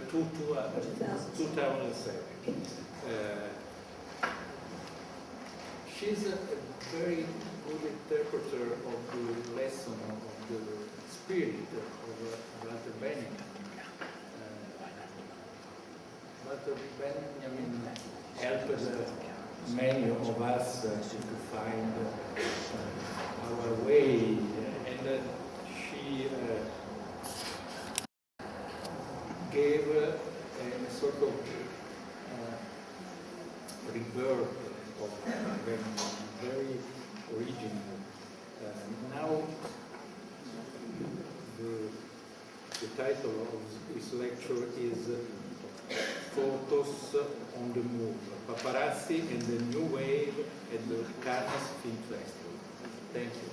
2007. She's a very good interpreter of the lesson of the spirit of Walter Benjamin. Walter Benjamin helped many of us to find our way, and she gave a sort of rebirth of very original. Now the title of this lecture is Photos on the Move, Paparazzi and the New Wave at the Cannes Film Festival. Thank you.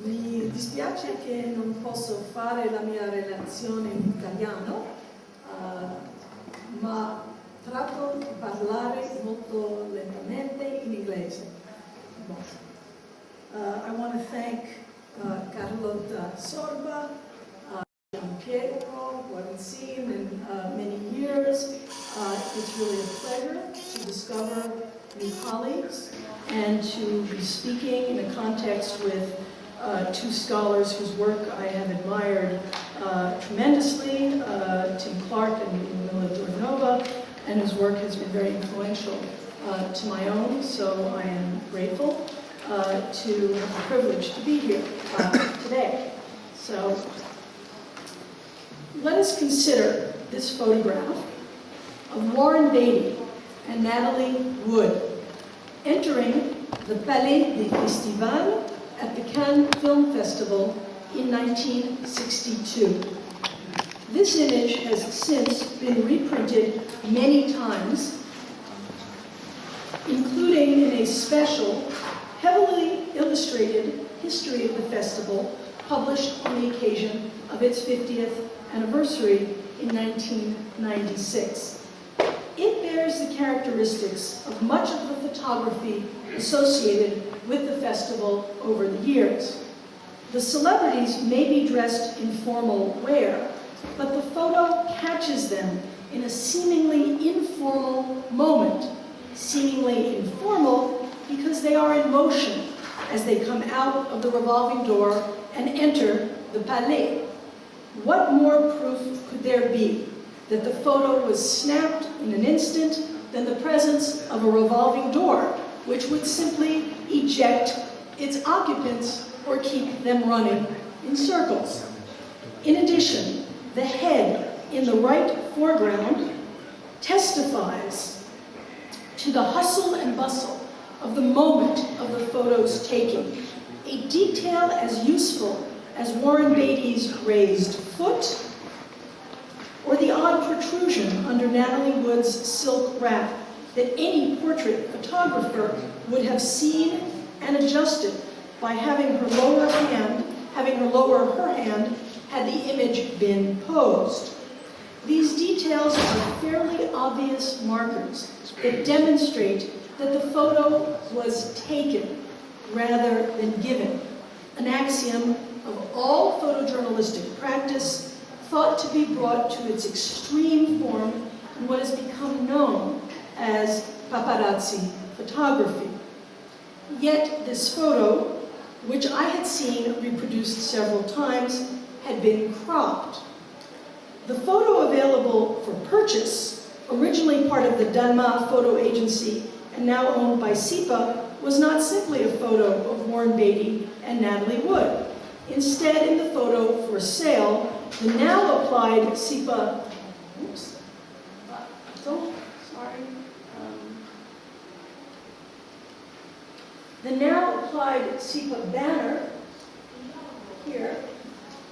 Mi dispiace che non posso fare la mia relazione in italiano, ma tratto di parlare molto lentamente in inglese. I want to thank Carlotta Sorba, Pietro, who I haven't seen in many years. It's really a pleasure to discover new colleagues and to be speaking in a context with two scholars whose work I have admired tremendously, Tim Clark and Mila Dornova, and whose work has been very influential to my own, so I am grateful to have the privilege to be here today. So let us consider this photograph of Warren Beatty and Natalie Wood entering the Palais des Festivals at the Cannes Film Festival in 1962. This image has since been reprinted many times, including in a special, heavily illustrated history of the festival published on the occasion of its 50th anniversary in 1996. It bears the characteristics of much of the photography associated with the festival over the years. The celebrities may be dressed in formal wear, but the photo catches them in a seemingly informal moment. Seemingly informal because they are in motion as they come out of the revolving door and enter the Palais. What more proof could there be that the photo was snapped in an instant than the presence of a revolving door, which would simply eject its occupants or keep them running in circles. In addition, the head in the right foreground testifies to the hustle and bustle of the moment of the photo's taking, a detail as useful as Warren Beatty's raised foot or the odd protrusion under Natalie Wood's silk wrap that any portrait photographer would have seen and adjusted by having her lower her hand had the image been posed. These details are fairly obvious markers that demonstrate that the photo was taken rather than given, an axiom of all photojournalistic practice thought to be brought to its extreme form in what has become known as paparazzi photography. Yet this photo, which I had seen reproduced several times, had been cropped. The photo available for purchase, originally part of the Danma photo agency and now owned by SIPA, was not simply a photo of Warren Beatty and Natalie Wood. Instead, in the photo for sale, the now applied SIPA, the now applied SIPA banner here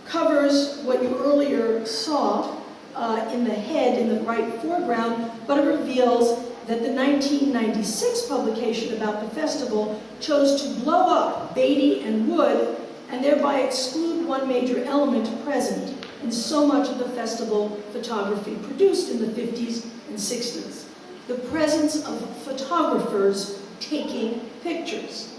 covers what you earlier saw in the head in the right foreground, but it reveals that the 1996 publication about the festival chose to blow up Beatty and Wood and thereby exclude one major element present in so much of the festival photography produced in the 50s and 60s, the presence of photographers taking pictures.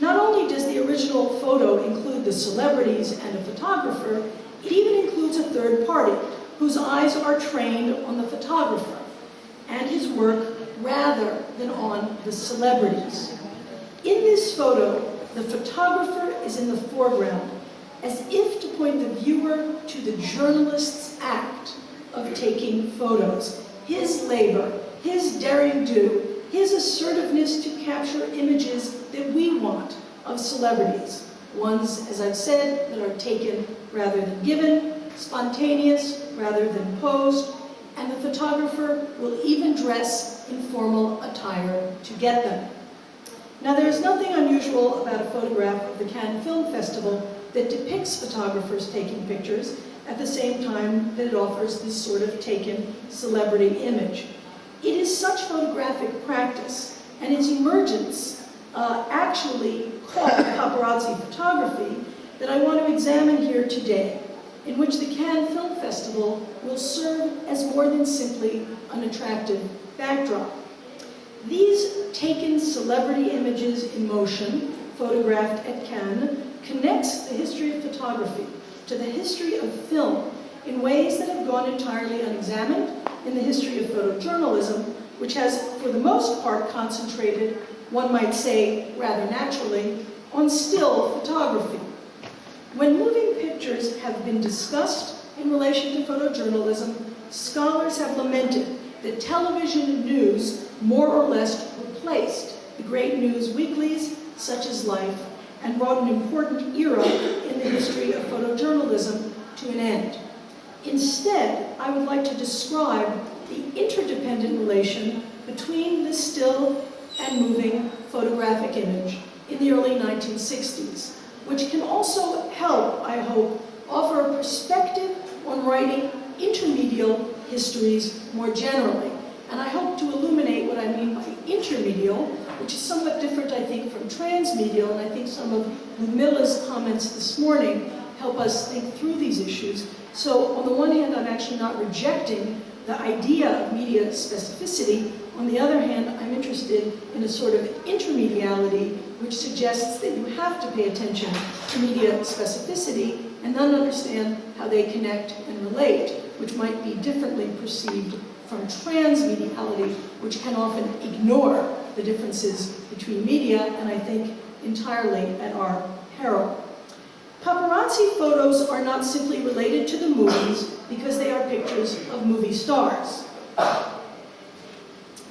Not only does the original photo include the celebrities and a photographer, it even includes a third party whose eyes are trained on the photographer and his work rather than on the celebrities. In this photo, the photographer is in the foreground, as if to point the viewer to the journalist's act of taking photos, his labor, his daring do, his assertiveness to capture images that we want of celebrities. Ones, as I've said, that are taken rather than given, spontaneous rather than posed, and the photographer will even dress in formal attire to get them. Now, there is nothing unusual about a photograph of the Cannes Film Festival that depicts photographers taking pictures at the same time that it offers this sort of taken celebrity image. It is such photographic practice and its emergence actually called paparazzi photography that I want to examine here today, in which the Cannes Film Festival will serve as more than simply an attractive backdrop. These taken celebrity images in motion, photographed at Cannes, connects the history of photography to the history of film in ways that have gone entirely unexamined in the history of photojournalism, which has, for the most part, concentrated, one might say rather naturally, on still photography. When moving pictures have been discussed in relation to photojournalism, scholars have lamented that television news more or less replaced the great news weeklies such as Life and brought an important era in the history of photojournalism to an end. Instead, I would like to describe the interdependent relation between the still and moving photographic image in the early 1960s, which can also help, I hope, offer a perspective on writing intermedial histories more generally. And I hope to illuminate what I mean by intermedial, which is somewhat different, I think, from transmedial, and I think some of Lumilla's comments this morning help us think through these issues. So on the one hand, I'm actually not rejecting the idea of media specificity. On the other hand, I'm interested in a sort of intermediality which suggests that you have to pay attention to media specificity and then understand how they connect and relate, which might be differently perceived from transmediality, which can often ignore the differences between media, and I think entirely at our peril. Paparazzi photos are not simply related to the movies because they are pictures of movie stars.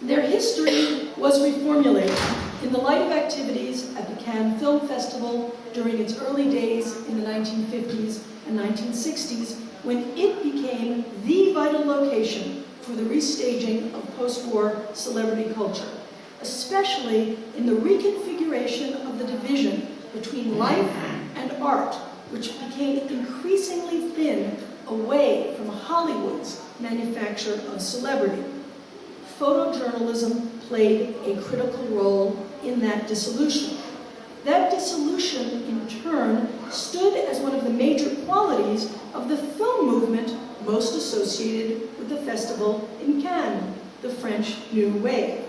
Their history was reformulated in the light of activities at the Cannes Film Festival during its early days in the 1950s and 1960s, when it became the vital location for the restaging of post-war celebrity culture, especially in the reconfiguration of the division between life and art, which became increasingly thin away from Hollywood's manufacture of celebrity. Photojournalism played a critical role in that dissolution. That dissolution, in turn, stood as one of the major qualities of the film movement most associated with the festival in Cannes, the French New Wave.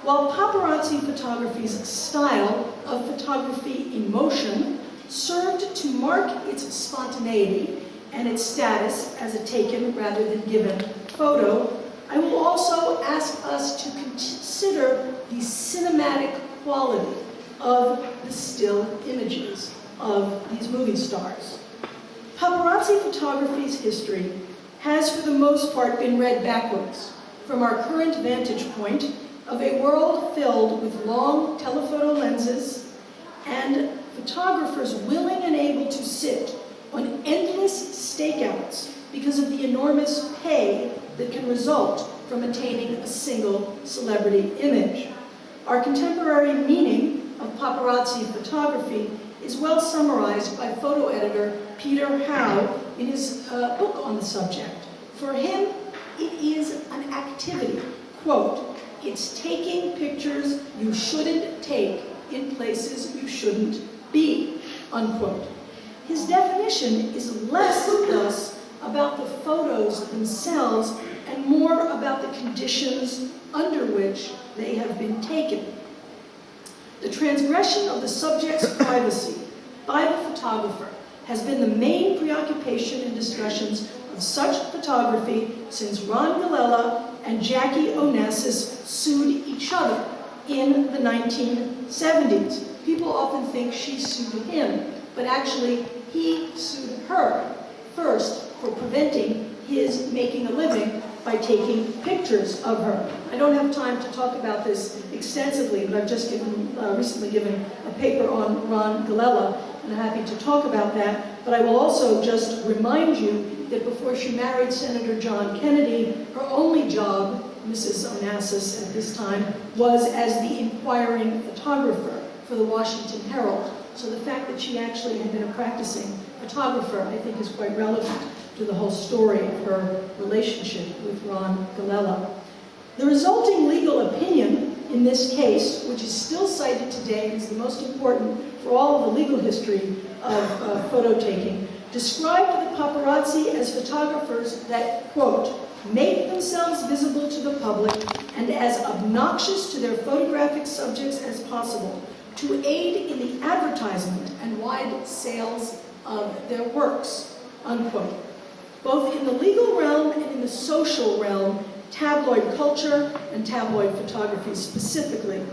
While paparazzi photography's style of photography in motion served to mark its spontaneity and its status as a taken rather than given photo, I will also ask us to consider the cinematic quality of the still images of these movie stars. Paparazzi photography's history has, for the most part, been read backwards from our current vantage point of a world filled with long telephoto lenses and photographers willing and able to sit on endless stakeouts because of the enormous pay that can result from attaining a single celebrity image. Our contemporary meaning of paparazzi photography is well summarized by photo editor Peter Howe in his book on the subject. For him, it is an activity, quote, "It's taking pictures you shouldn't take in places you shouldn't be," unquote. His definition is less, thus, about the photos themselves and more about the conditions under which they have been taken. The transgression of the subject's privacy by the photographer has been the main preoccupation in discussions of such photography since Ron Galella and Jackie Onassis sued each other in the 1970s. People often think she sued him, but actually he sued her first for preventing his making a living by taking pictures of her. I don't have time to talk about this extensively, but I've just recently given a paper on Ron Galella, and I'm happy to talk about that. But I will also just remind you that before she married Senator John Kennedy, her only job, Mrs. Onassis at this time, was as the inquiring photographer for the Washington Herald. So the fact that she actually had been a practicing photographer, I think, is quite relevant to the whole story of her relationship with Ron Galella. The resulting legal opinion in this case, which is still cited today and is the most important for all of the legal history of photo taking, described the paparazzi as photographers that, quote, make themselves visible to the public and as obnoxious to their photographic subjects as possible, to aid in the advertisement and wide sales of their works, unquote. Both in the legal realm and in the social realm, tabloid culture and tabloid photography specifically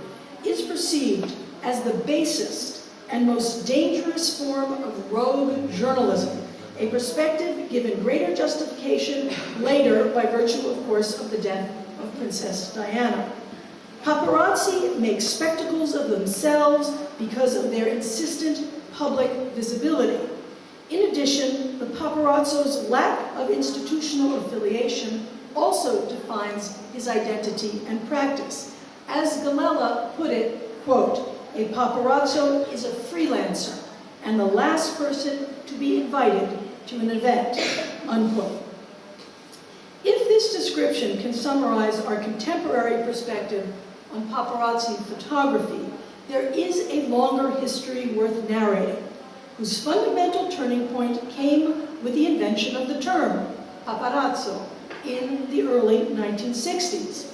is perceived as the basest and most dangerous form of rogue journalism, a perspective given greater justification later by virtue, of course, of the death of Princess Diana. Paparazzi make spectacles of themselves because of their insistent public visibility. In addition, the paparazzo's lack of institutional affiliation also defines his identity and practice. As Galella put it, quote, a paparazzo is a freelancer and the last person to be invited to an event, unquote. If this description can summarize our contemporary perspective on paparazzi photography, there is a longer history worth narrating, whose fundamental turning point came with the invention of the term, paparazzo, in the early 1960s.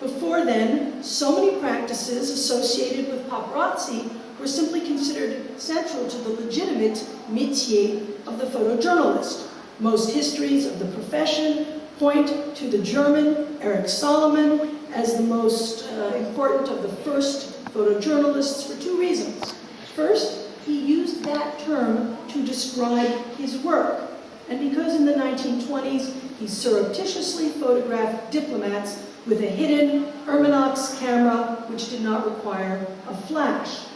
Before then, so many practices associated with paparazzi were simply considered central to the legitimate métier of the photojournalist. Most histories of the profession point to the German Erich Solomon as the most important of the first photojournalists for two reasons. First, he used that term to describe his work, and because in the 1920s he surreptitiously photographed diplomats with a hidden Erminox camera which did not require a flash.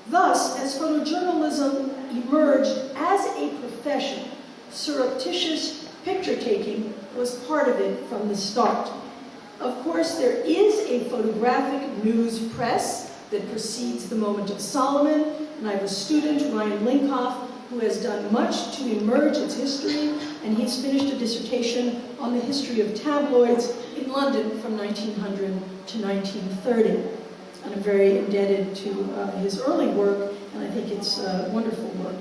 Thus, as photojournalism emerged as a profession, surreptitious picture-taking was part of it from the start. Of course, there is a photographic news press that precedes the moment of Solomon, and I have a student, Ryan Linkoff, who has done much to emerge its history, and he's finished a dissertation on the history of tabloids in London from 1900 to 1930. And I'm very indebted to his early work, and I think it's wonderful work.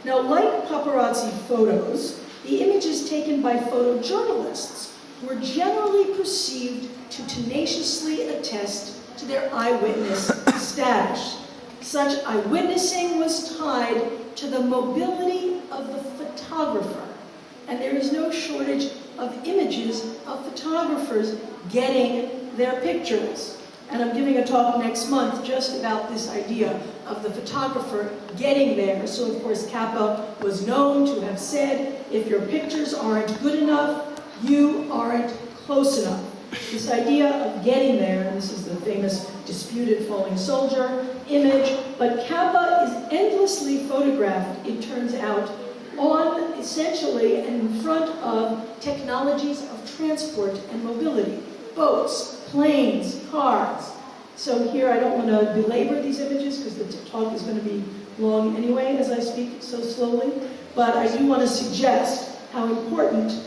Now, like paparazzi photos, the images taken by photojournalists were generally perceived to tenaciously attest to their eyewitness status. Such eyewitnessing was tied to the mobility of the photographer, and there is no shortage of images of photographers getting their pictures. And I'm giving a talk next month just about this idea of the photographer getting there. So of course Kappa was known to have said, if your pictures aren't good enough, you aren't close enough. This idea of getting there, and this is the famous disputed falling soldier image, but Kappa is endlessly photographed, it turns out, on essentially and in front of technologies of transport and mobility. Boats, planes, cars. So here I don't want to belabor these images because the talk is going to be long anyway as I speak so slowly, but I do want to suggest how important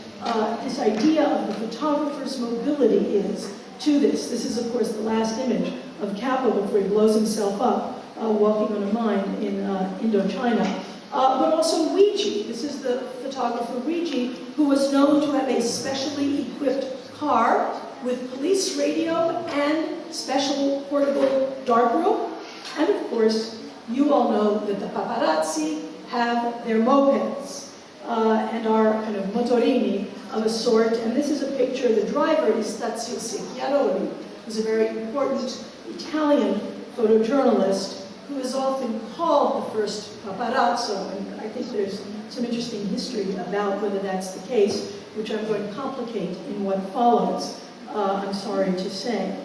this idea of the photographer's mobility is to this. This is, of course, the last image of Kappa before he blows himself up walking on a mine in Indochina. But also Weegee. This is the photographer Weegee, who was known to have a specially equipped car with police radio and special portable darkroom. And of course, you all know that the paparazzi have their mopeds and are kind of motorini of a sort. And this is a picture. The driver is Tazio Secchiaroli, who's a very important Italian photojournalist who is often called the first paparazzo. And I think there's some interesting history about whether that's the case, which I'm going to complicate in what follows, I'm sorry to say.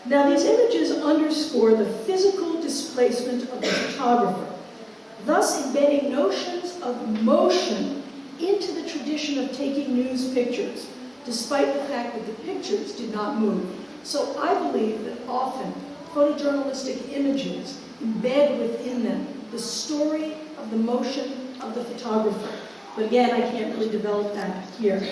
Now, these images underscore the physical displacement of the photographer, thus embedding notions of motion into the tradition of taking news pictures, despite the fact that the pictures did not move. So I believe that often photojournalistic images embed within them the story of the motion of the photographer. But again, I can't really develop that here.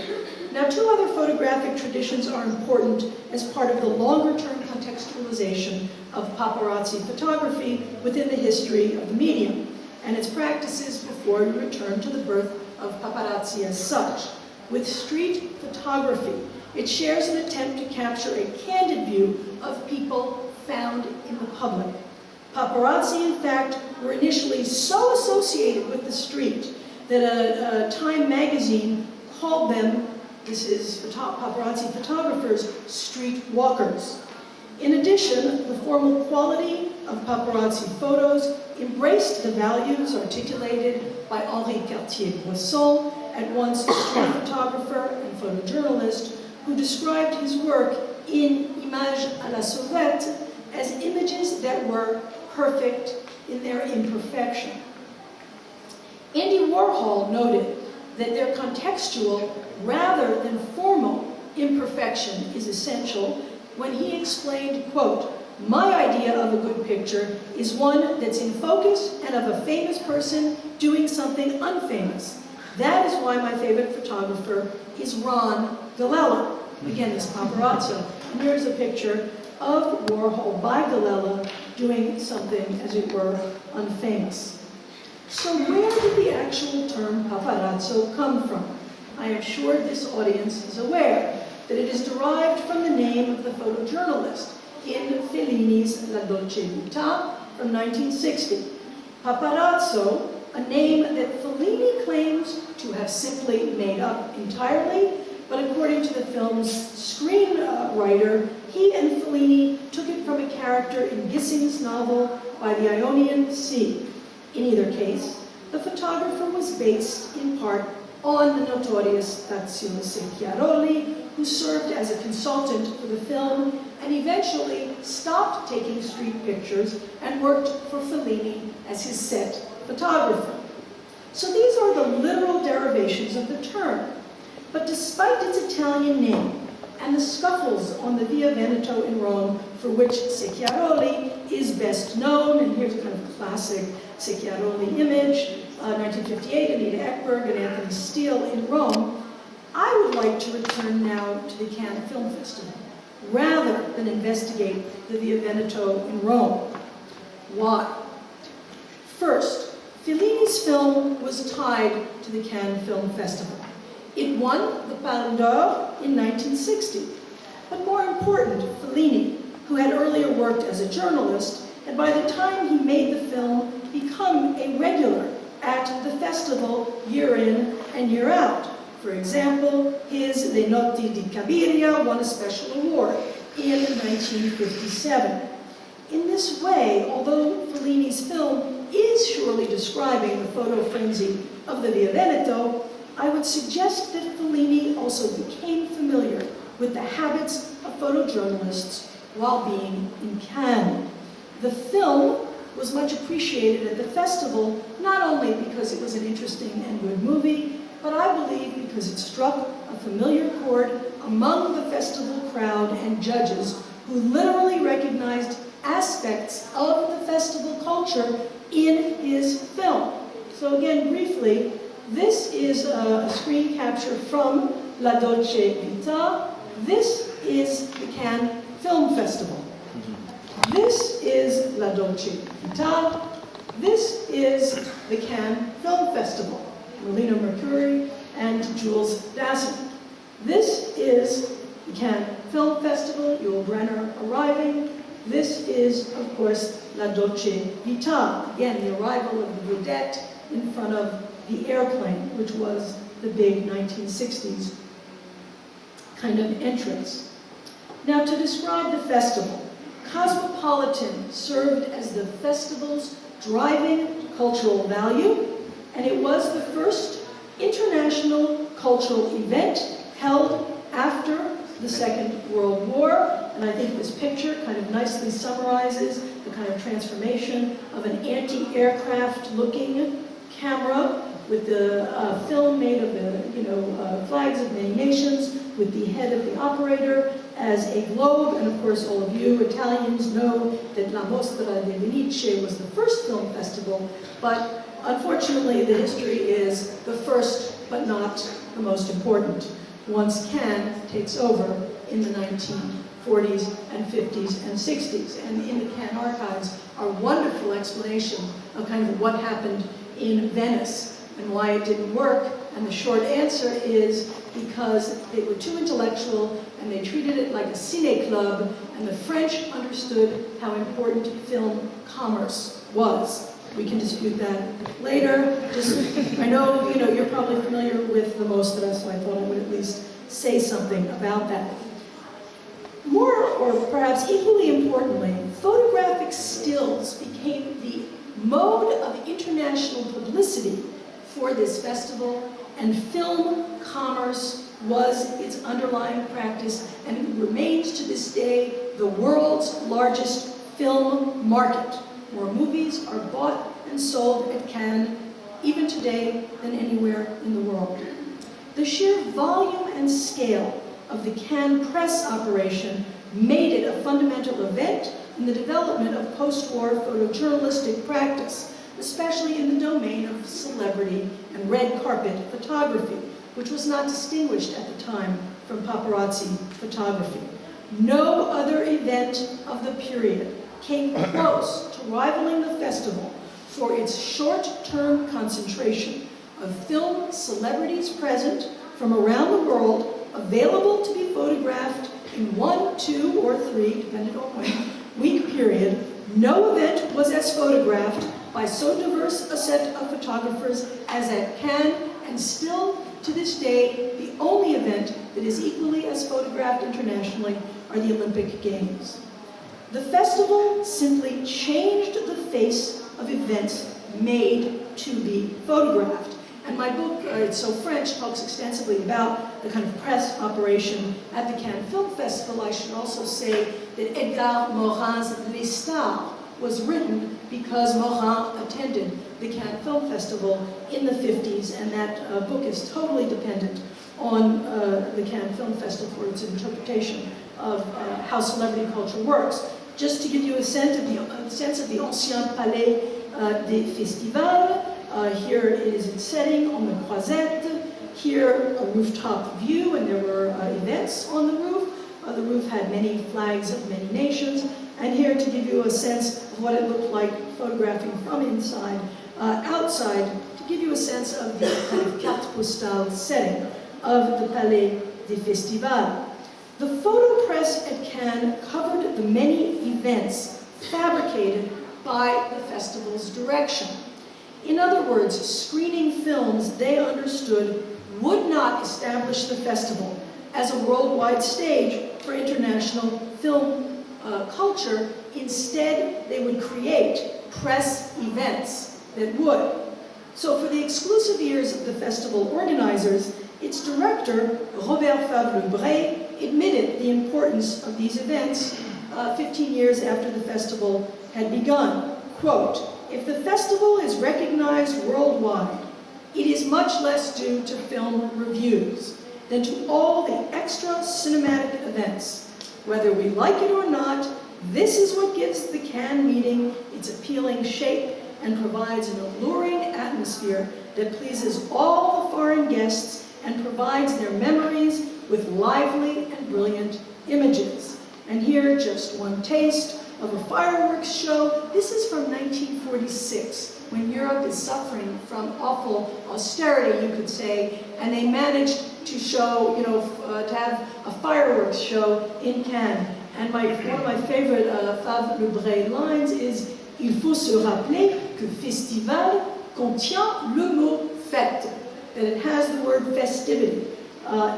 Now, two other photographic traditions are important as part of the longer-term contextualization of paparazzi photography within the history of the medium and its practices before we return to the birth of paparazzi as such. With street photography, it shares an attempt to capture a candid view of people found in the public. Paparazzi, in fact, were initially so associated with the street that a Time magazine called them, this is paparazzi photographers, street walkers. In addition, the formal quality of paparazzi photos embraced the values articulated by Henri Cartier-Bresson, at once a street photographer and photojournalist, who described his work in Images à la Sauvette as images that were perfect in their imperfection. Andy Warhol noted that their contextual rather than formal imperfection is essential when he explained, quote, "My idea of a good picture is one that's in focus and of a famous person doing something unfamous. That is why my favorite photographer is Ron Galella." Again, this paparazzo. And here's a picture of Warhol by Galella doing something, as it were, unfamous. So where did the actual term paparazzo come from? I am sure this audience is aware that it is derived from the name of the photojournalist in Fellini's La Dolce Vita from 1960. Paparazzo, a name that Fellini claims to have simply made up entirely, but according to the film's screenwriter, he and Fellini took it from a character in Gissing's novel By the Ionian Sea. In either case, the photographer was based in part on the notorious Tazio Secchiaroli, who served as a consultant for the film and eventually stopped taking street pictures and worked for Fellini as his set photographer. So these are the literal derivations of the term. But despite its Italian name and the scuffles on the Via Veneto in Rome, for which Secchiaroli is best known, and here's a kind of classic Secchiaroli image, 1958, Anita Ekberg and Anthony Steele in Rome, I would like to return now to the Cannes Film Festival, rather than investigate the Via Veneto in Rome. Why? First, Fellini's film was tied to the Cannes Film Festival. It won the Palme d'Or in 1960. But more important, Fellini, who had earlier worked as a journalist, had by the time he made the film become a regular at the festival year in and year out. For example, his Le Notti di Cabiria won a special award in 1957. In this way, although Fellini's film is surely describing the photo frenzy of the Via Veneto, I would suggest that Fellini also became familiar with the habits of photojournalists while being in Cannes. The film was much appreciated at the festival, not only because it was an interesting and good movie, but I believe because it struck a familiar chord among the festival crowd and judges who literally recognized aspects of the festival culture in his film. So again, briefly, this is a screen capture from La Dolce Vita. This is the Cannes Film Festival. This is La Dolce Vita. This is the Cannes Film Festival. Melina Mercuri and Jules Dassin. This is the Cannes Film Festival, Yul Brynner arriving. This is, of course, La Dolce Vita. Again, the arrival of the vedette in front of the airplane, which was the big 1960s kind of entrance. Now, to describe the festival, Cosmopolitan served as the festival's driving cultural value, and it was the first international cultural event held after the Second World War, and I think this picture kind of nicely summarizes the kind of transformation of an anti-aircraft looking camera with the film made of the flags of many nations, with the head of the operator as a globe, and of course all of you Italians know that La Mostra di Venezia was the first film festival, but unfortunately the history is the first but not the most important. Once Cannes takes over in the 1940s and 50s and 60s, and in the Cannes archives are wonderful explanation of kind of what happened in Venice and why it didn't work, and the short answer is because they were too intellectual and they treated it like a ciné club, and the French understood how important film commerce was. We can dispute that later. I know you're probably familiar with the Mostra, so I thought I would at least say something about that. More, or perhaps equally importantly, photographic stills became the mode of international publicity for this festival, and film commerce was its underlying practice, and it remains to this day the world's largest film market. More movies are bought and sold at Cannes, even today, than anywhere in the world. The sheer volume and scale of the Cannes press operation made it a fundamental event in the development of post-war photojournalistic practice, especially in the domain of celebrity and red carpet photography, which was not distinguished at the time from paparazzi photography. No other event of the period came close to rivaling the festival for its short-term concentration of film celebrities present from around the world, available to be photographed in 1, 2, or 3, depending on when, week period. No event was as photographed by so diverse a set of photographers as at Cannes, and still to this day, the only event that is equally as photographed internationally are the Olympic Games. The festival simply changed the face of events made to be photographed. And my book, it's so French, talks extensively about the kind of press operation at the Cannes Film Festival. I should also say that Edgar Morin's Les Stars was written because Morin attended the Cannes Film Festival in the 50s, and that book is totally dependent on the Cannes Film Festival for its interpretation of how celebrity culture works. Just to give you a sense of the Ancien Palais des Festivals, here is its setting on the Croisette, here a rooftop view, and there were events on the roof. The roof had many flags of many nations, and here to give you a sense of what it looked like photographing from inside, outside, to give you a sense of the kind of carte postale setting of the Palais des Festivals. The photo press at Cannes covered the many events fabricated by the festival's direction. In other words, screening films they understood would not establish the festival as a worldwide stage for international film culture. Instead, they would create press events that would. So for the exclusive ears of the festival organizers, its director, Robert Favre-Lebré, admitted the importance of these events 15 years after the festival had begun. Quote, "If the festival is recognized worldwide, it is much less due to film reviews than to all the extra cinematic events. Whether we like it or not, this is what gives the Cannes meeting its appealing shape and provides an alluring atmosphere that pleases all the foreign guests and provides their memories with lively and brilliant images." And here, just one taste of a fireworks show. This is from 1946, when Europe is suffering from awful austerity, you could say, and they managed to show, to have a fireworks show in Cannes. And one of my favorite Favre Lebrun lines is "Il faut se rappeler que festival contient le mot fête," that it has the word festivity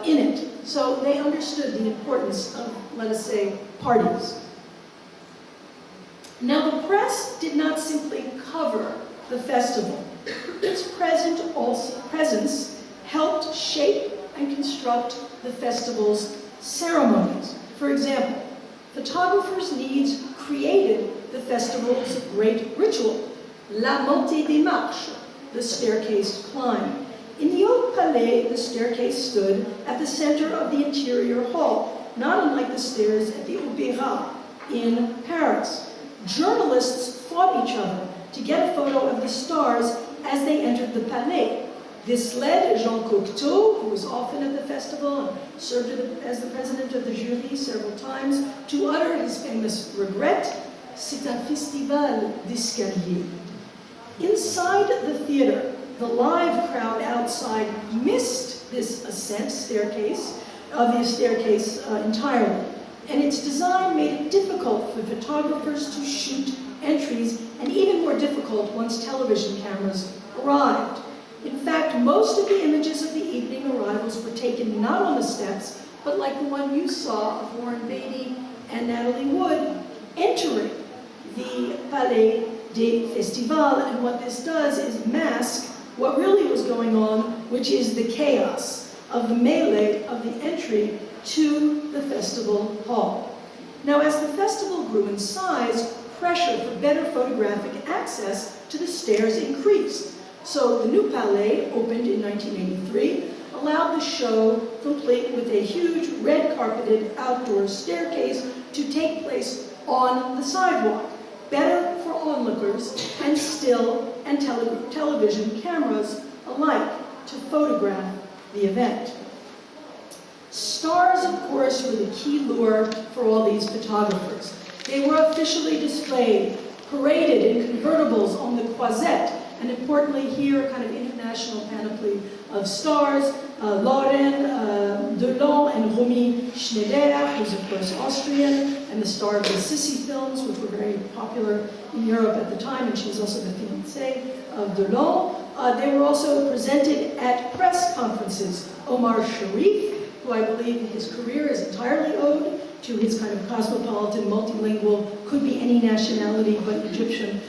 in it. So they understood the importance of, let us say, parties. Now the press did not simply cover the festival. Its presence helped shape and construct the festival's ceremonies. For example, photographers' needs created the festival's great ritual, la montée des marches, the staircase climb. In the Haut Palais, the staircase stood at the center of the interior hall, not unlike the stairs at the Opéra in Paris. Journalists fought each other to get a photo of the stars as they entered the Palais. This led Jean Cocteau, who was often at the festival and served as the president of the jury several times, to utter his famous regret, "C'est un festival d'escalier." Inside the theater, the live crowd outside missed this ascent staircase, entirely. And its design made it difficult for photographers to shoot entries, and even more difficult once television cameras arrived. In fact, most of the images of the evening arrivals were taken not on the steps, but like the one you saw of Warren Beatty and Natalie Wood entering the Palais des Festivals. And what this does is mask what really was going on, which is the chaos of the melee of the entry to the festival hall. Now, as the festival grew in size, pressure for better photographic access to the stairs increased. So the new Palais, opened in 1983, allowed the show, complete with a huge red-carpeted outdoor staircase, to take place on the sidewalk, better for onlookers and still and television cameras alike to photograph the event. Stars, of course, were the key lure for all these photographers. They were officially displayed, paraded in convertibles on the Croisette, and importantly here, kind of international panoply of stars, Lauren, Dello, and Romy Schneider, who's of course Austrian, and the star of the Sissi films, which were very popular in Europe at the time, and she's also the fiancée of Dello. They were also presented at press conferences. Omar Sharif, who I believe his career is entirely owed to his kind of cosmopolitan, multilingual, could be any nationality but Egyptian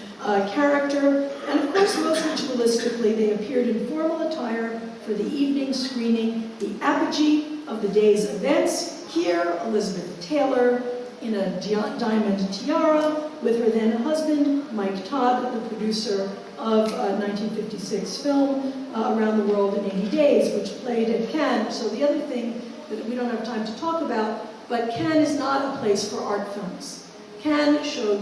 character. And of course, most ritualistically, they appeared in formal attire for the evening screening, the apogee of the day's events. Here, Elizabeth Taylor in a diamond tiara with her then husband, Mike Todd, the producer of a 1956 film, Around the World in 80 Days, which played at Cannes. So the other thing that we don't have time to talk about, but Cannes is not a place for art films. Cannes showed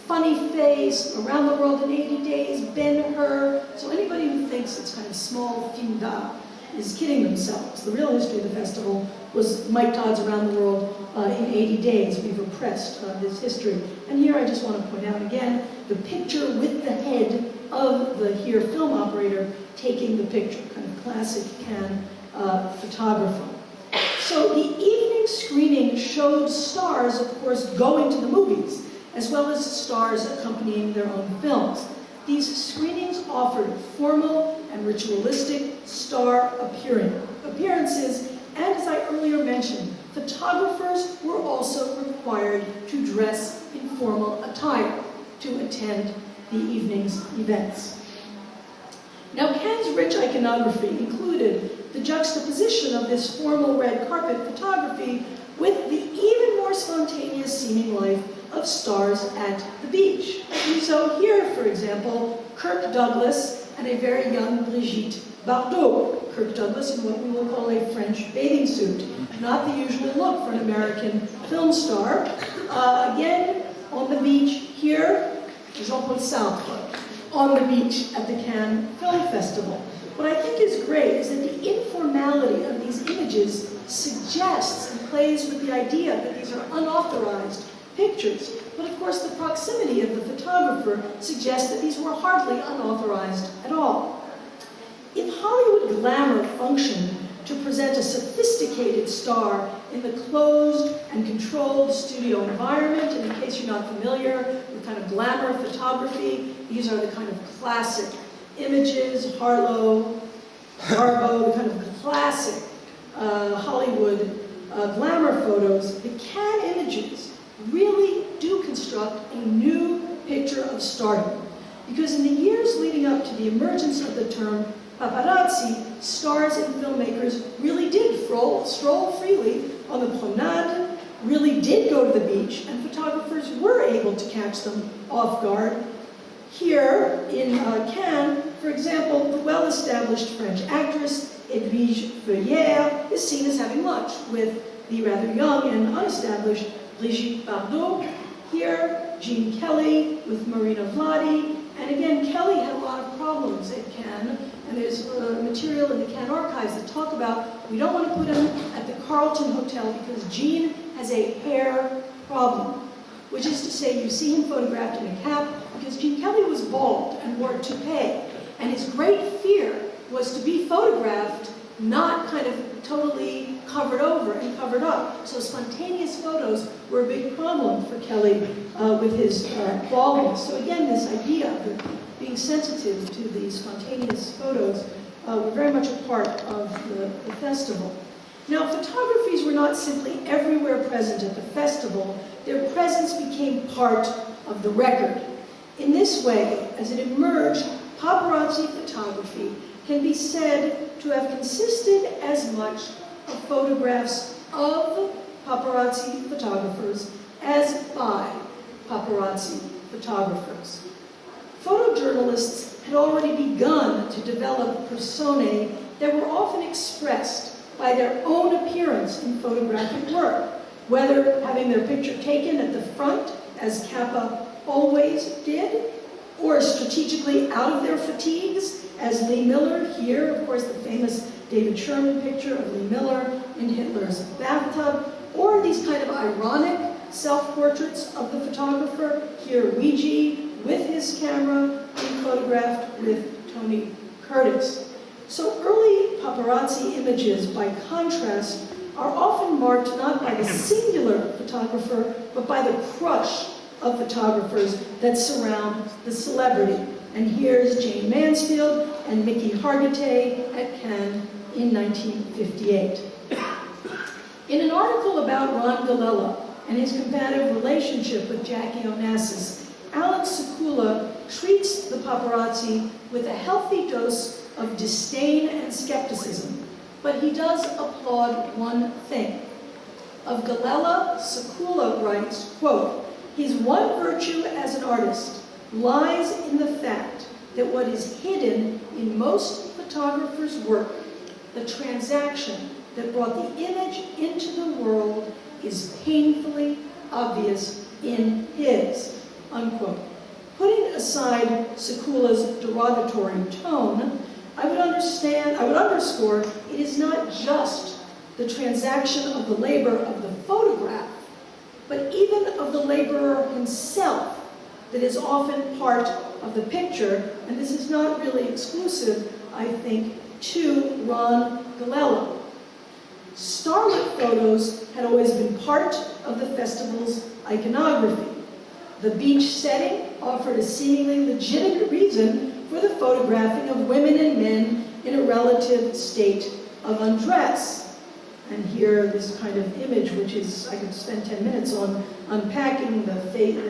Funny Face, Around the World in 80 Days, Ben-Hur. So anybody who thinks it's kind of small film d'art is kidding themselves. The real history of the festival was Mike Todd's Around the World in 80 Days. We've repressed this history. And here I just want to point out again the picture with the head of the here film operator taking the picture, kind of classic Cannes photography. So the evening screening showed stars, of course, going to the movies, as well as stars accompanying their own films. These screenings offered formal and ritualistic star appearances, and as I earlier mentioned, photographers were also required to dress in formal attire to attend the evening's events. Now, Cannes' rich iconography included the juxtaposition of this formal red carpet photography with the even more spontaneous seeming life of stars at the beach. And so here, for example, Kirk Douglas and a very young Brigitte Bardot. Kirk Douglas in what we will call a French bathing suit, not the usual look for an American film star. Again, on the beach here, Jean-Paul Sartre, on the beach at the Cannes Film Festival. What I think is great is that the informality of these images suggests and plays with the idea that these are unauthorized pictures. But of course, the proximity of the photographer suggests that these were hardly unauthorized at all. If Hollywood glamour functioned to present a sophisticated star in the closed and controlled studio environment. And in case you're not familiar with kind of glamour photography, these are the kind of classic images, Harlow, Garbo, the kind of classic Hollywood glamour photos. The CAN images really do construct a new picture of stardom. Because in the years leading up to the emergence of the term paparazzi, stars and filmmakers really did stroll freely on the promenade, really did go to the beach, and photographers were able to catch them off guard. Here in Cannes, for example, the well-established French actress Edwige Feuillère is seen as having lunch with the rather young and unestablished Brigitte Bardot. Here, Gene Kelly with Marina Vladi. And again, Kelly had a lot of problems at Cannes, and there's material in the Cannes archives that talk about, we don't want to put him at the Carlton Hotel because Gene has a hair problem, which is to say you see him photographed in a cap because Gene Kelly was bald and wore a toupee, and his great fear was to be photographed not kind of totally covered over and covered up. So spontaneous photos were a big problem for Kelly with his baldness. So again, this idea of being sensitive to these spontaneous photos were very much a part of the festival. Now, photographies were not simply everywhere present at the festival. Their presence became part of the record. In this way, as it emerged, paparazzi photography can be said to have consisted as much of photographs of paparazzi photographers as by paparazzi photographers. Photojournalists had already begun to develop personae that were often expressed by their own appearance in photographic work, whether having their picture taken at the front, as Kappa always did, or strategically out of their fatigues, as Lee Miller here, of course, the famous David Sherman picture of Lee Miller in Hitler's bathtub, or these kind of ironic self-portraits of the photographer, here Ouija with his camera being photographed with Tony Curtis. So early paparazzi images, by contrast, are often marked not by the singular photographer, but by the crush of photographers that surround the celebrity. And here's Jane Mansfield and Mickey Hargitay at Cannes in 1958. In an article about Ron Galella and his combative relationship with Jackie Onassis, Alex Sekula treats the paparazzi with a healthy dose of disdain and skepticism, but he does applaud one thing. Of Galella, Sekula writes, quote, "His one virtue as an artist lies in the fact that what is hidden in most photographers' work, the transaction that brought the image into the world, is painfully obvious in his," unquote. Putting aside Sekula's derogatory tone, I would underscore it is not just the transaction of the labor of the photograph, but even of the laborer himself that is often part of the picture, and this is not really exclusive, I think, to Ron Galella. Starlit photos had always been part of the festival's iconography. The beach setting offered a seemingly legitimate reason for the photographing of women and men in a relative state of undress. And here, this kind of image, which is, I could spend 10 minutes on unpacking the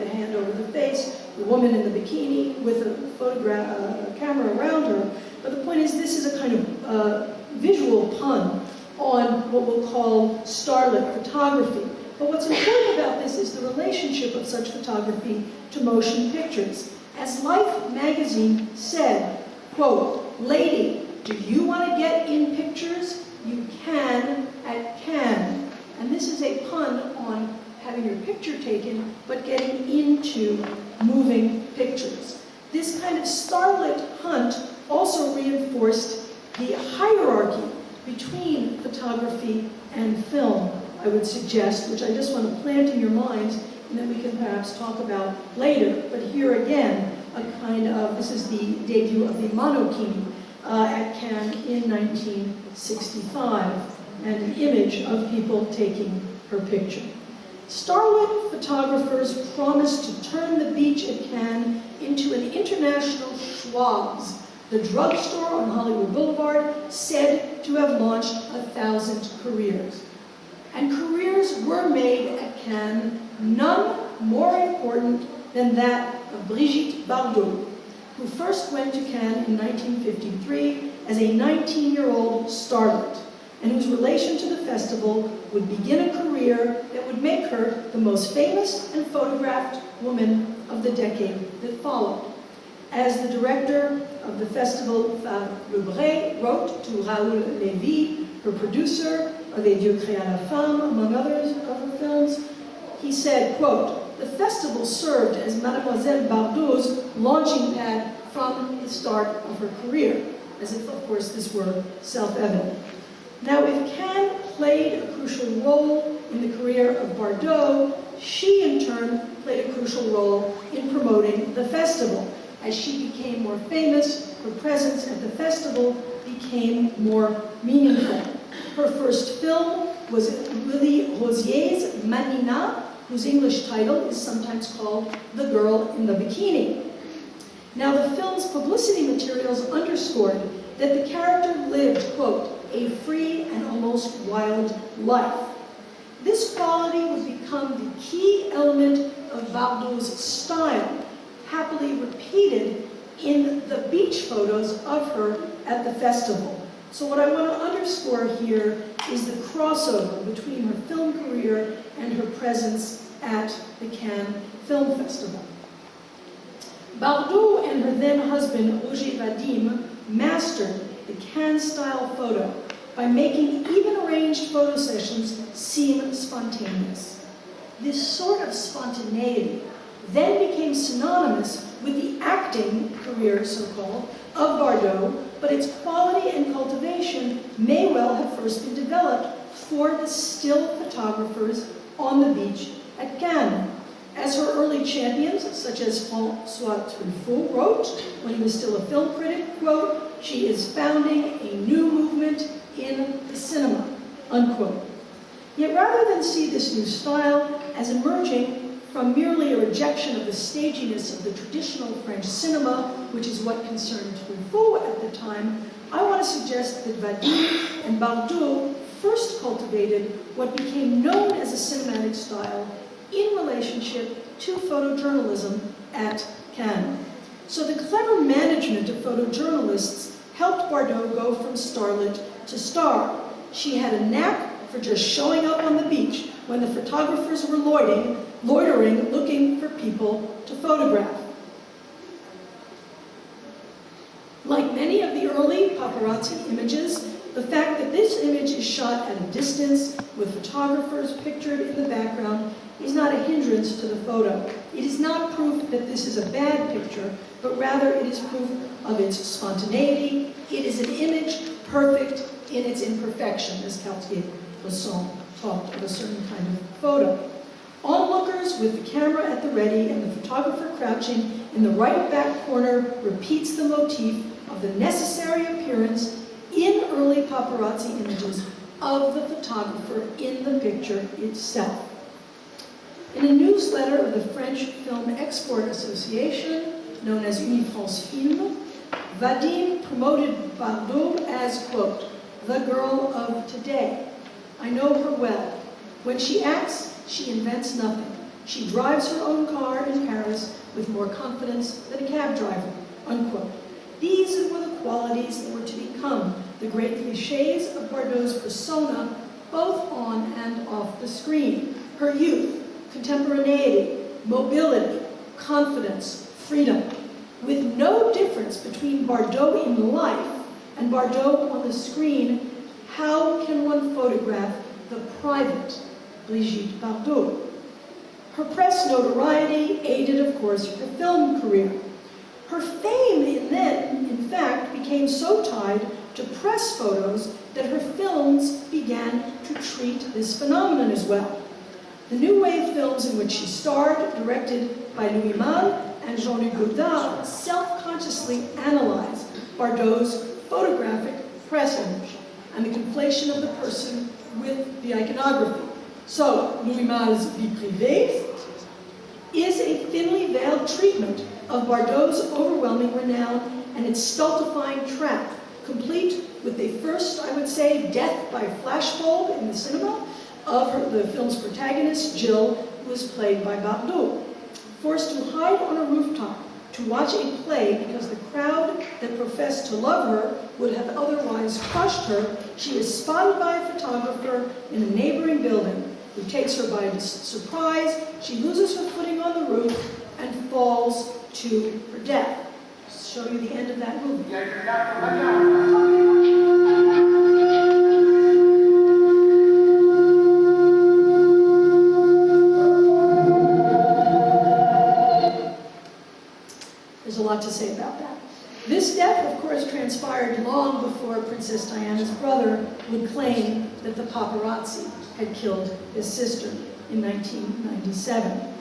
hand over the face, the woman in the bikini with a camera around her. But the point is, this is a kind of visual pun on what we'll call starlit photography. But what's important about this is the relationship of such photography to motion pictures. As Life magazine said, quote, "Lady, do you want to get in pictures? You can at Cannes." And this is a pun on having your picture taken, but getting into moving pictures. This kind of starlit hunt also reinforced the hierarchy between photography and film, I would suggest, which I just want to plant in your minds, and then we can perhaps talk about later. But here again, a kind of, this is the debut of the monokini at Cannes in 1958. 1965, and an image of people taking her picture. Starlit photographers promised to turn the beach at Cannes into an international Schwartz, the drugstore on Hollywood Boulevard, said to have launched 1,000 careers. And careers were made at Cannes, none more important than that of Brigitte Bardot, who first went to Cannes in 1953 as a 19-year-old starlet, and whose relation to the festival would begin a career that would make her the most famous and photographed woman of the decade that followed. As the director of the festival, Lebray, wrote to Raoul Lévy, her producer of Et Dieu créa la femme, among others of her films, he said, quote, "The festival served as Mademoiselle Bardot's launching pad from the start of her career," as if, of course, this were self-evident. Now, if Cannes played a crucial role in the career of Bardot, she, in turn, played a crucial role in promoting the festival. As she became more famous, her presence at the festival became more meaningful. Her first film was Willy Rosier's Manina, whose English title is sometimes called The Girl in the Bikini. Now, the film's publicity materials underscored that the character lived, quote, a free and almost wild life. This quality would become the key element of Bardot's style, happily repeated in the beach photos of her at the festival. So what I want to underscore here is the crossover between her film career and her presence at the Cannes Film Festival. Bardot and her then husband, Roger Vadim, mastered the Cannes-style photo by making even arranged photo sessions seem spontaneous. This sort of spontaneity then became synonymous with the acting career, so-called, of Bardot, but its quality and cultivation may well have first been developed for the still photographers on the beach at Cannes. As her early champions, such as François Truffaut, wrote when he was still a film critic, quote, "She is founding a new movement in the cinema," unquote. Yet rather than see this new style as emerging from merely a rejection of the staginess of the traditional French cinema, which is what concerned Truffaut at the time, I want to suggest that Vadim and Bardot first cultivated what became known as a cinematic style in relationship to photojournalism at Cannes. So the clever management of photojournalists helped Bardot go from starlet to star. She had a knack for just showing up on the beach when the photographers were loitering, looking for people to photograph. Like many of the early paparazzi images, the fact that this image is shot at a distance with photographers pictured in the background is not a hindrance to the photo. It is not proof that this is a bad picture, but rather it is proof of its spontaneity. It is an image perfect in its imperfection, as Cartier-Bresson talked of a certain kind of photo. Onlookers with the camera at the ready and the photographer crouching in the right back corner repeats the motif of the necessary appearance in early paparazzi images of the photographer in the picture itself. In a newsletter of the French Film Export Association, known as Unifrance Film, Vadim promoted Bardot as, quote, "the girl of today. I know her well. When she acts, she invents nothing. She drives her own car in Paris with more confidence than a cab driver," unquote. These were the qualities that were to become the great cliches of Bardot's persona, both on and off the screen. Her youth, contemporaneity, mobility, confidence, freedom, with no difference between Bardot in life and Bardot on the screen. How can one photograph the private Brigitte Bardot? Her press notoriety aided, of course, her film career. Her fame in fact, became so tied to press photos that her films began to treat this phenomenon as well. The New Wave films in which she starred, directed by Louis Malle and Jean-Luc Godard, self-consciously analyzed Bardot's photographic press image. and the conflation of the person with the iconography. So, Louis Malle's Vie Privée is a thinly veiled treatment of Bardot's overwhelming renown and its stultifying trap, complete with the first, I would say, death by flashbulb in the cinema of the film's protagonist, Jill, who is played by Bardot. Forced to hide on a rooftop to watch a play because the crowd that professed to love her would have otherwise crushed her, she is spotted by a photographer in a neighboring building who takes her by surprise. She loses her footing on the roof and falls to her death. I'll show you the end of that movie. There's a lot to say about that. This death, of course, transpired long before Princess Diana's brother would claim that the paparazzi had killed his sister in 1997.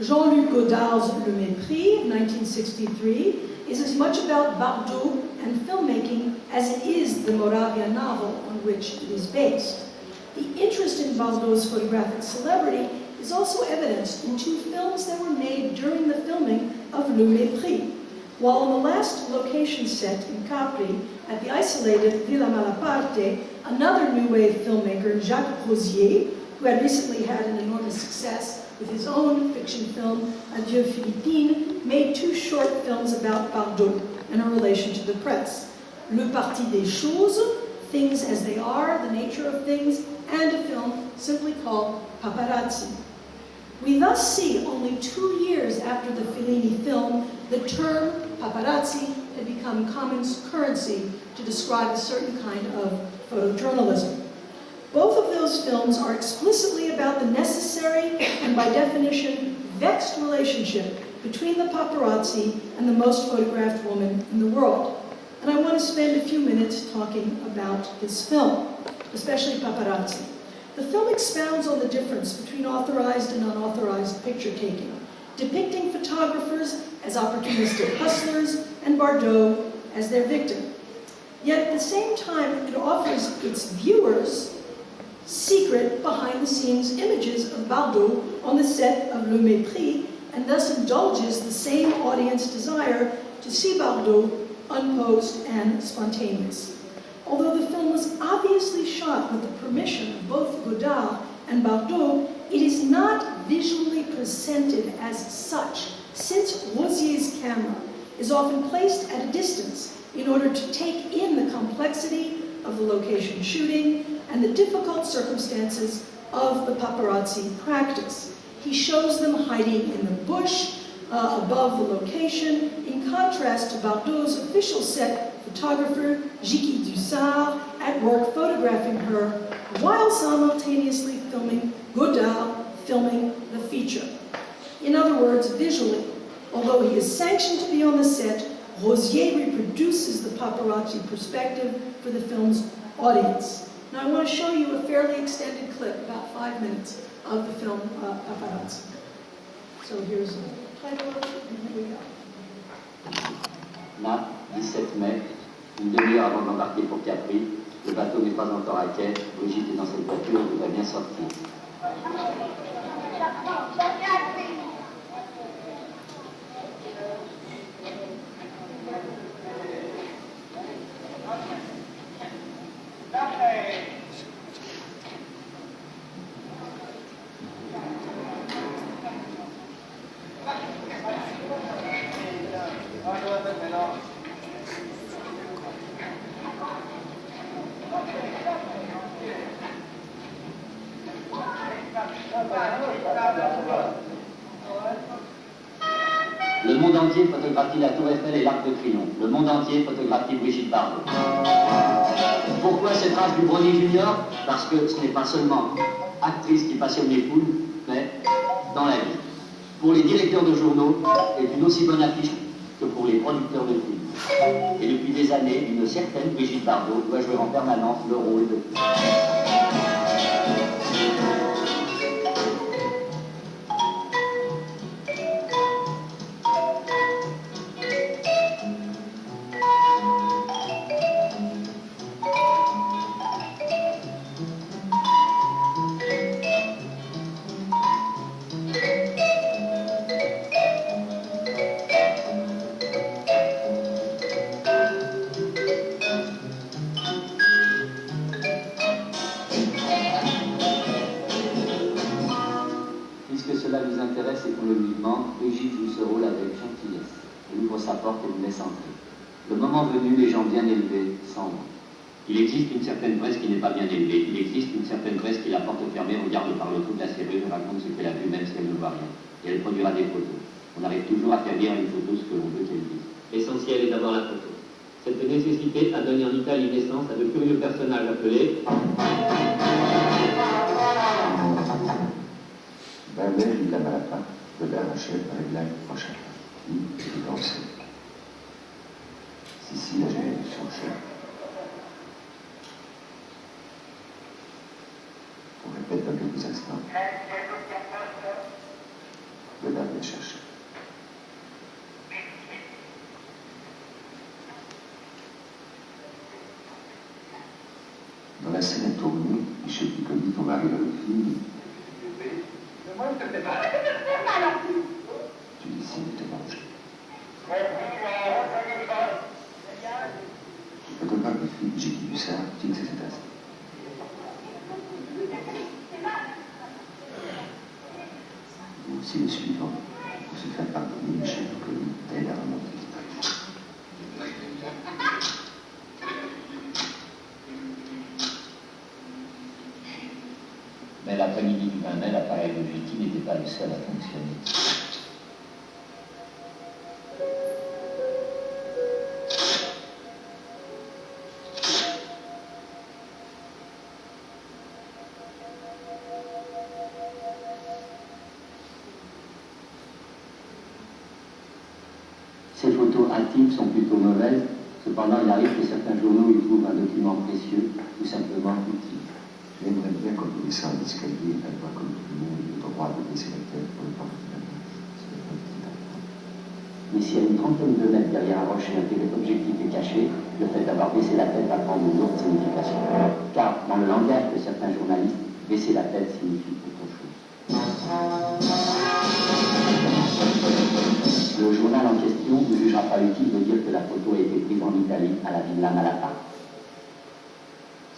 Jean-Luc Godard's Le Mépris, 1963, is as much about Bardot and filmmaking as it is the Moravia novel on which it is based. The interest in Bardot's photographic celebrity is also evidenced in two films that were made during the filming of Le Mépris. While on the last location set in Capri, at the isolated Villa Malaparte, another New Wave filmmaker, Jacques Rosier, who had recently had an enormous success with his own fiction film, Adieu Philippines, made two short films about Bardot and her relation to the press. Le Parti des Choses, Things as They Are, The Nature of Things, and a film simply called Paparazzi. We thus see, only 2 years after the Fellini film, the term paparazzi had become common currency to describe a certain kind of photojournalism. Both of those films are explicitly about the necessary and, by definition, vexed relationship between the paparazzi and the most photographed woman in the world. And I want to spend a few minutes talking about this film, especially Paparazzi. The film expounds on the difference between authorized and unauthorized picture taking, depicting photographers as opportunistic hustlers and Bardot as their victim. Yet at the same time, it offers its viewers secret behind-the-scenes images of Bardot on the set of Le Mépris, and thus indulges the same audience desire to see Bardot unposed and spontaneous. Although the film was obviously shot with the permission of both Godard and Bardot, it is not visually presented as such, since Rosier's camera is often placed at a distance in order to take in the complexity of the location shooting and the difficult circumstances of the paparazzi practice. He shows them hiding in the bush above the location, in contrast to Bardot's official set photographer, Jicky Dussard, at work photographing her while simultaneously filming Godard filming the feature. In other words, visually, although he is sanctioned to be on the set, Rosier reproduces the paparazzi perspective for the film's audience. Now I want to show you a fairly extended clip, about 5 minutes, of the film Paparazzi. So here's the title of it, and here we go. Là, 17 mai, une demi-heure avant d'embarquer pour Capri, le bateau n'est pas encore à quai, Brigitte est dans cette voiture et voudrait bien sortir. Le monde entier photographie la Tour Eiffel et l'Arc de Triomphe. Le monde entier photographie Brigitte Bardot. Pourquoi cette race du Brony Junior? Parce que ce n'est pas seulement actrice qui passionne les foules, mais dans la vie. Pour les directeurs de journaux, elle est une aussi bonne affiche que pour les producteurs de films. Et depuis des années, une certaine Brigitte Bardot doit jouer en permanence le rôle de... cela nous intéresse et qu'on le lui demande, Brigitte joue ce rôle avec gentillesse. Elle ouvre sa porte et nous laisse entrer. Le moment venu, les gens bien élevés s'en vont. Il existe une certaine presse qui n'est pas bien élevée. Il existe une certaine presse qui, la porte fermée, regarde par le trou de la serrure et raconte ce qu'elle a vu même si elle ne voit rien. Et elle produira des photos. On arrive toujours à faire lire à une photo ce que l'on veut qu'elle dise. L'essentiel est d'avoir la photo. Cette nécessité a donné en Italie naissance à de curieux personnages appelés... Ben, il la malata, de l'arracher par l'année prochaine. Il pensait. Si, là, j'ai son chef. On répète dans quelques instants. Le l'a bien cherché. Dans la scène est tournée, Michel Piccoli, ton mari dans le film. Tu décides de te manger. Le photographe du film, j'ai vu ça, fixe cet instant. Ou aussi le suivant, pour se faire pardonner, Michel Piccoli, tel à remonter l'image. Mais l'après-midi du 20 mai, l'appareil de Vicky n'était pas le seul à fonctionner. Ces photos intimes sont plutôt mauvaises, cependant il arrive que certains journaux y trouvent un document précieux, tout simplement utile. J'aimerais bien qu'on nous descende l'escalier, avoir comme tout le monde le droit de baisser la tête pour ne pas porter la main. C'est un petit enfant. Mais si à une trentaine de mètres derrière un rocher un téléobjectif est caché, le fait d'avoir baissé la tête va prendre une autre signification. Car, dans le langage de certains journalistes, baisser la tête signifie autre chose. Le journal en question ne jugera pas utile de dire que la photo a été prise en Italie, à la Villa Malata.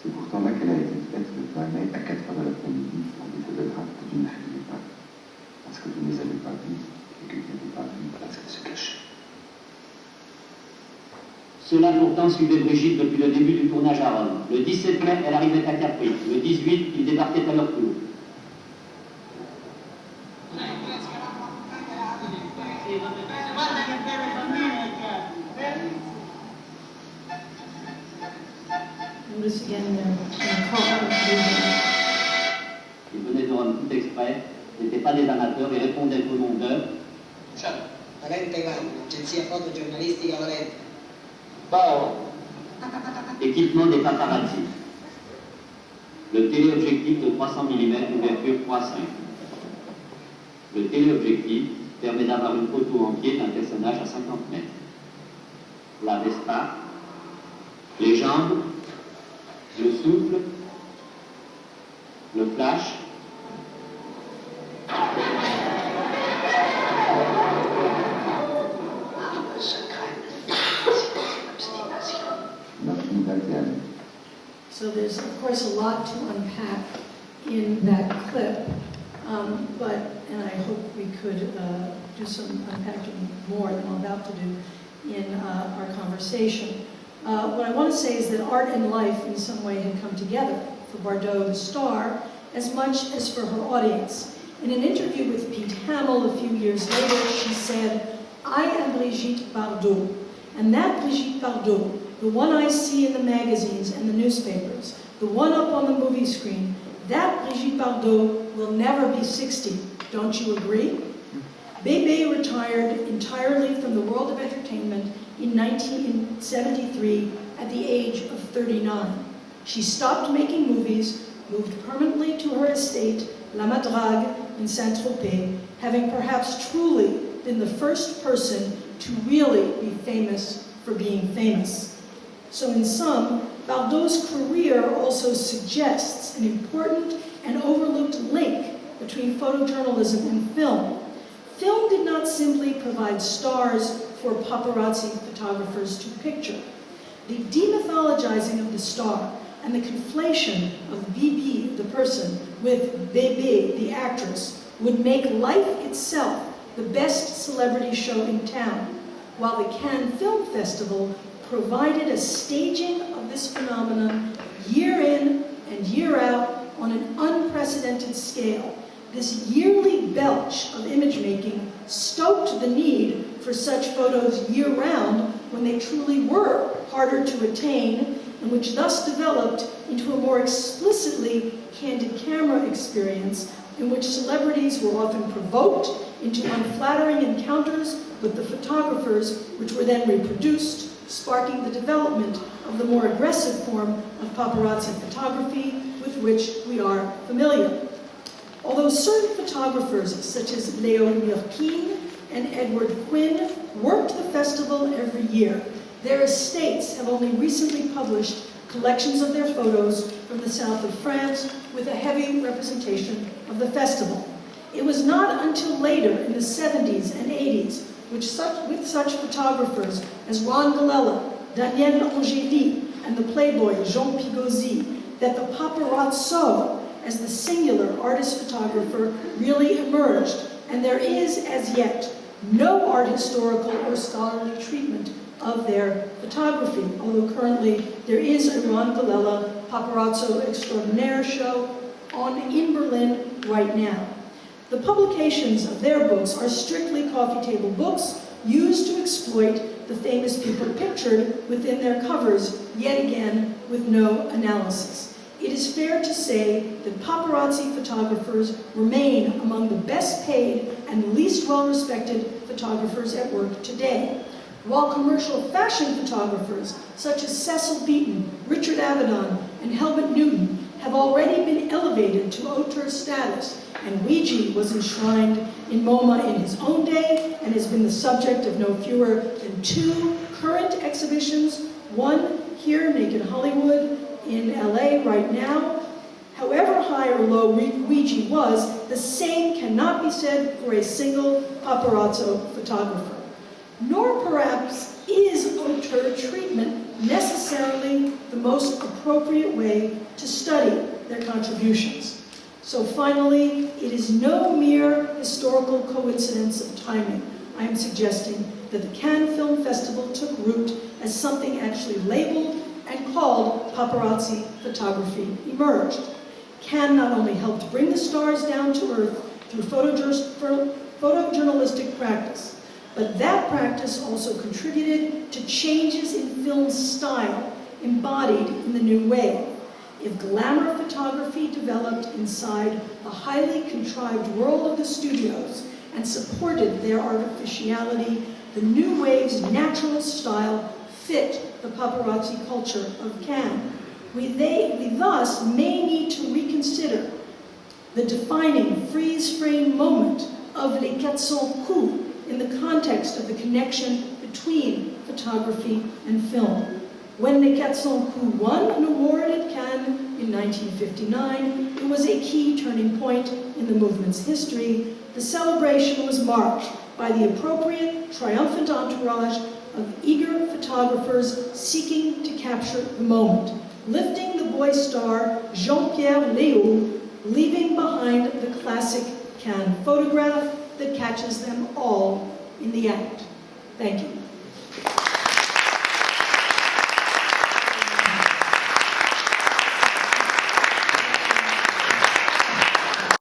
C'est pourtant là qu'elle a été faite le 20 mai à 4 heures de l'après-midi par des photographes que tu ne filmais pas, parce que tu ne les avais pas vus et que tu n'avais pas vu parce qu'elles se cachaient. Cela pourtant suivait Brigitte depuis le début du tournage à Rome. Le 17 mai, elle arrivait à Capri. Le 18, il débarquait à leur tour. Notice again the car. Ils venaient de Rome tout exprès, n'étaient pas des amateurs et répondaient au nom d'eux. Ciao, Valente Ivano, agenzia fotogiornalistica Valente. Paolo. Équipement des paparazzi. Le téléobjectif de 300 mm, ouverture 3.5. Le téléobjectif permet d'avoir une photo entière d'un personnage à 50 mètres. La Vespa, les jambes, le souffle, le flash. So there's, of course, a lot to unpack in that clip, and I hope we could do some unpacking more than I'm about to do in our conversation. What I want to say is that art and life in some way had come together for Bardot, the star, as much as for her audience. In an interview with Pete Hamill a few years later, she said, "I am Brigitte Bardot, and that Brigitte Bardot, the one I see in the magazines and the newspapers, the one up on the movie screen, that Brigitte Bardot will never be 60. Don't you agree?" Bébé retired entirely from the world of entertainment in 1973 at the age of 39. She stopped making movies, moved permanently to her estate, La Madrague in Centro, having perhaps truly been the first person to really be famous for being famous. So in sum, Bardot's career also suggests an important and overlooked link between photojournalism and film. Film did not simply provide stars for paparazzi photographers to picture. The demythologizing of the star and the conflation of Bibi, the person, with Bébé, the actress, would make life itself the best celebrity show in town, while the Cannes Film Festival provided a staging of this phenomenon year in and year out on an unprecedented scale. This yearly belch of image making stoked the need for such photos year-round when they truly were harder to attain, and which thus developed into a more explicitly candid camera experience in which celebrities were often provoked into unflattering encounters with the photographers, which were then reproduced, sparking the development of the more aggressive form of paparazzi photography with which we are familiar. Although certain photographers, such as Leo Mirkin and Edward Quinn, worked the festival every year, their estates have only recently published collections of their photos from the south of France with a heavy representation of the festival. It was not until later in the 70s and 80s with such photographers as Ron Galella, Daniel Angeli, and the playboy Jean Pigozzi that the paparazzo, as the singular artist-photographer, really emerged, and there is, as yet, no art historical or scholarly treatment of their photography, although currently there is a Ron Galella Paparazzo Extraordinaire show in Berlin right now. The publications of their books are strictly coffee table books used to exploit the famous people pictured within their covers, yet again with no analysis. It is fair to say that paparazzi photographers remain among the best paid and least well-respected photographers at work today, while commercial fashion photographers such as Cecil Beaton, Richard Avedon, and Helmut Newton have already been elevated to auteur status, and Ouija was enshrined in MoMA in his own day and has been the subject of no fewer than 2 current exhibitions, one here, Naked Hollywood, in LA right now. However high or low Ouija was, the same cannot be said for a single paparazzo photographer. Nor perhaps is auteur treatment necessarily the most appropriate way to study their contributions. So finally, it is no mere historical coincidence of timing. I am suggesting that the Cannes Film Festival took root as something actually labeled and called paparazzi photography emerged. Cannes not only helped bring the stars down to earth through photojournalistic practice, but that practice also contributed to changes in film style embodied in the new wave. If glamour photography developed inside the highly contrived world of the studios and supported their artificiality, the new wave's natural style fit the paparazzi culture of Cannes. We thus may need to reconsider the defining freeze-frame moment of Les 400 coups in the context of the connection between photography and film. When Les 400 coups won an award at Cannes in 1959, it was a key turning point in the movement's history. The celebration was marked by the appropriate, triumphant entourage of eager photographers seeking to capture the moment, lifting the boy star Jean-Pierre Léaud, leaving behind the classic Cannes photograph that catches them all in the act. Thank you.